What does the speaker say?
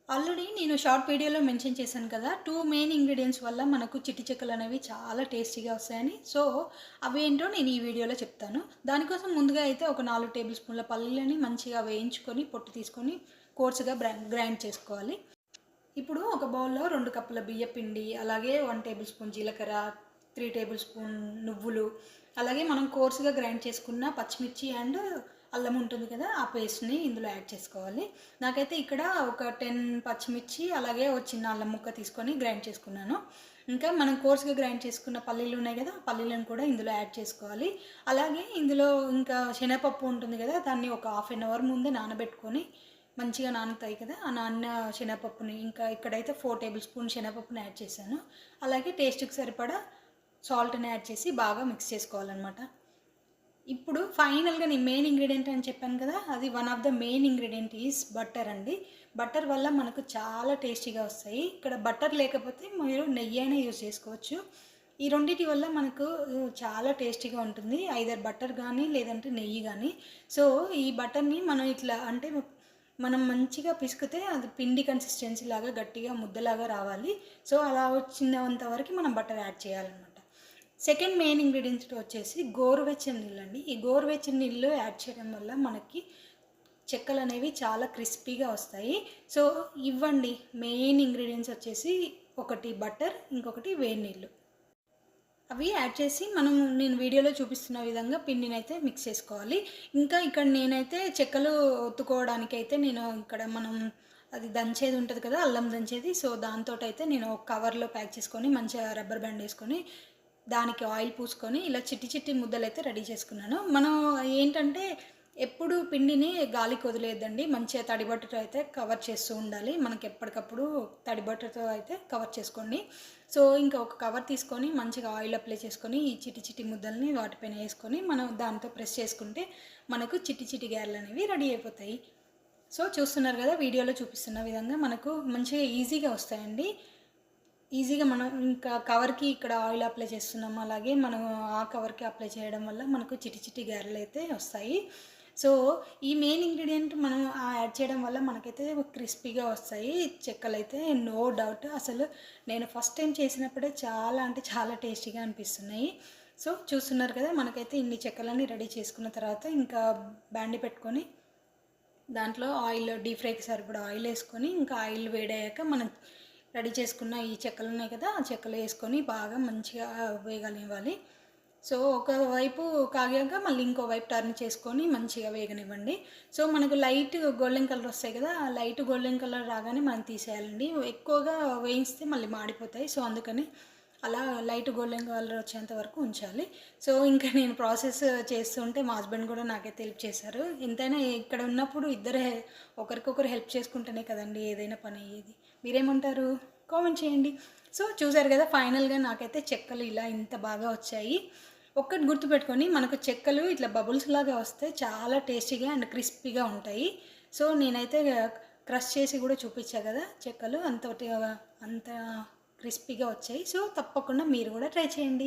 Already నేను short వీడియోలో mention చేశాను కదా! 2 మెయిన్ ఇంగ్రీడియెంట్స్ వల్ల మనకు చిట్టి చెక్కలనేవి చాలా టేస్టీగా వస్తాయని. సో, అవేంటో నేను ఈ వీడియోలో చెప్తాను. దానికోసం ముందుగా అయితే ఒక 4 టేబుల్ స్పూన్ల పల్లీలని మంచిగా వేయించుకొని, పొట్టు తీసుకొని కోర్స్‌గా గ్రైండ్ చేసుకోవాలి. ఇప్పుడు ఒక బౌల్‌లో 2 కప్పుల బియ్యపిండి, అలాగే 1 టేబుల్ స్పూన్ జీలకర్ర, 3 టేబుల్ స్పూన్ నువ్వులు, అలాగే మనం కోర్స్‌గా గ్రైండ్ చేసుకున్న పచ్చిమిర్చి అండ్ అల్లం ఉంటుంది కదా! ఆ పేస్ట్‌ని ఇందులో యాడ్ చేసుకోవాలి. నాకైతే ఇక్కడ ఒక 10 పచ్చిమిర్చి, అలాగే ఒక చిన్న అల్లం ముక్క తీసుకొని గ్రైండ్ చేసుకున్నాను. ఇంకా మనం కోర్స్‌గా గ్రైండ్ చేసుకున్న పల్లీలు ఉన్నాయి కదా! ఆ పల్లీలను కూడా ఇందులో యాడ్ చేసుకోవాలి. అలాగే ఇందులో ఇంకా శనగపప్పు ఉంటుంది కదా! దాన్ని ఒక హాఫ్ అన్ అవర్ ముందే నానబెట్టుకొని మంచిగా నానుతాయి కదా! ఆ నానిన శనగపప్పుని ఇంకా ఇక్కడైతే 4 టేబుల్ స్పూన్ శనగపప్పుని యాడ్ చేశాను. అలాగే టేస్ట్‌కి సరిపడా సాల్ట్‌ని యాడ్ చేసి బాగా మిక్స్ చేసుకోవాలనమాట. ఇప్పుడు ఫైనల్‌గా నేను మెయిన్ ఇంగ్రీడియెంట్ అని చెప్పాను కదా! అది one of the main ingredient is butter అండి. బటర్ వల్ల మనకు చాలా టేస్టీగా వస్తాయి. ఇక్కడ బటర్ లేకపోతే మీరు నెయ్యి అయినా యూజ్ చేసుకోవచ్చు. ఈ రెండిటి వల్ల మనకు చాలా టేస్టీగా ఉంటుంది. ఐదర్ బటర్ గానీ, లేదంటే నెయ్యి గానీ. సో, ఈ బటర్‌ని మనం ఇట్లా అంటే మనం మంచిగా పిసికితే అది పిండి కన్సిస్టెన్సీ లాగా గట్టిగా ముద్దలాగా రావాలి. సో, అలా వచ్చినంత వరకు మనం బటర్ యాడ్ చేయాలనమాట. సెకండ్ మెయిన్ ఇంగ్రీడియెంట్ వచ్చేసి గోరువెచ్చని నీళ్ళండి. ఈ గోరువెచ్చని నీళ్ళు యాడ్ చేయడం వల్ల మనకి చెక్కలనేవి చాలా క్రిస్పీగా వస్తాయి. సో, ఇవ్వండి మెయిన్ ఇంగ్రీడియెంట్స్ వచ్చేసి ఒకటి బటర్, ఇంకొకటి వేడి నీళ్ళు. అవి యాడ్ చేసి నేను వీడియోలో చూపిస్తున్న విధంగా పిండినైతే మిక్స్ చేసుకోవాలి. ఇంకా ఇక్కడ నేనైతే చెక్కలు ఒత్తుకోవడానికైతే నేను ఇక్కడ అది దంచేది ఉంటది కదా! అల్లం దంచేది. సో, దాంతోటైతే నేను ఒక కవర్‌లో ప్యాక్ చేసుకొని మంచిగా రబ్బర్ బ్యాండ్ ఏసుకొని, దానికి ఆయిల్ పూసుకొని ఇలా చిట్టి చిట్టి ముద్దలైతే రెడీ చేసుకున్నాను. మనం ఏంటంటే ఎప్పుడు పిండిని గాలికి వదిలేయద్దండి. మంచిగా తడి బట్టతో అయితే కవర్ చేస్తూ ఉండాలి. మనకి ఎప్పటికప్పుడు తడి బట్టతో అయితే కవర్ చేసుకోండి. సో, ఇంకా ఒక కవర్ తీసుకొని మంచిగా ఆయిల్ అప్లై చేసుకొని, ఈ చిట్టి చిట్టి ముద్దల్ని వాటిపైన ఏసుకొని, మనం దాంతో ప్రెస్ చేసుకుంటే మనకు చిట్టి చిట్టి గారెలనేవి రెడీ అయిపోతాయి. సో, చూస్తున్నారు కదా! వీడియోలో చూపిస్తున్న విధంగా మనకు మంచిగా ఈజీగా వస్తాయండి. ఈజీగా మనం ఇంకా కవర్‌కి ఇక్కడ ఆయిల్ అప్లై చేస్తున్నాము. అలాగే మనం ఆ కవర్‌కి అప్లై చేయడం వల్ల మనకు చిట్టి చిట్టి గారెలైతే వస్తాయి. సో, ఈ మెయిన్ ఇంగ్రీడియెంట్ మనం యాడ్ చేయడం వల్ల మనకైతే క్రిస్పీగా వస్తాయి చెక్కలైతే నో డౌట్. అసలు నేను ఫస్ట్ టైం చేసినప్పుడే చాలా అంటే చాలా టేస్టీగా అనిపిస్తున్నాయి. సో, చూస్తున్నారు కదా! మనకైతే ఇన్ని చెక్కలన్నీ రెడీ చేసుకున్న తర్వాత ఇంకా బాండీ పెట్టుకొని దాంట్లో ఆయిల్ డీప్ ఫ్రైకి సరిపడా ఆయిల్ వేసుకొని, ఇంకా ఆయిల్ వేడయ్యాక మనం రెడీ చేసుకున్న ఈ చెక్కలు ఉన్నాయి కదా! ఆ చెక్కలు వేసుకొని బాగా మంచిగా వేగనివ్వాలి. సో, ఒకవైపు కాగాక మళ్ళీ ఇంకో వైపు టర్న్ చేసుకొని మంచిగా వేగనివ్వండి. సో, మనకు లైట్ గోల్డెన్ కలర్ వస్తాయి కదా! ఆ లైట్ గోల్డెన్ కలర్ రాగానే మనం తీసేయాలండి. ఎక్కువగా వేయిస్తే మళ్ళీ మాడిపోతాయి. సో, అందుకని అలా లైట్ గోల్డెన్ కలర్ వచ్చేంత వరకు ఉంచాలి. సో, ఇంకా నేను ప్రాసెస్ చేస్తుంటే మా హస్బెండ్ కూడా నాకైతే హెల్ప్ చేశారు. ఎంతైనా ఇక్కడ ఉన్నప్పుడు ఇద్దరే ఒకరికొకరు హెల్ప్ చేసుకుంటేనే కదండీ ఏదైనా పని అయ్యేది. మీరేమంటారు? కామెంట్ చేయండి. సో, చూసారు కదా! ఫైనల్‌గా నాకైతే చెక్కలు ఇలా ఇంత బాగా వచ్చాయి. ఒక్కటి గుర్తుపెట్టుకొని మనకు చెక్కలు ఇట్లా బబుల్స్ లాగా వస్తే చాలా టేస్టీగా అండ్ క్రిస్పీగా ఉంటాయి. సో, నేనైతే క్రష్ చేసి కూడా చూపించా కదా! చెక్కలు అంత క్రిస్పీగా వచ్చాయి. సో, తప్పకుండా మీరు కూడా ట్రై చేయండి.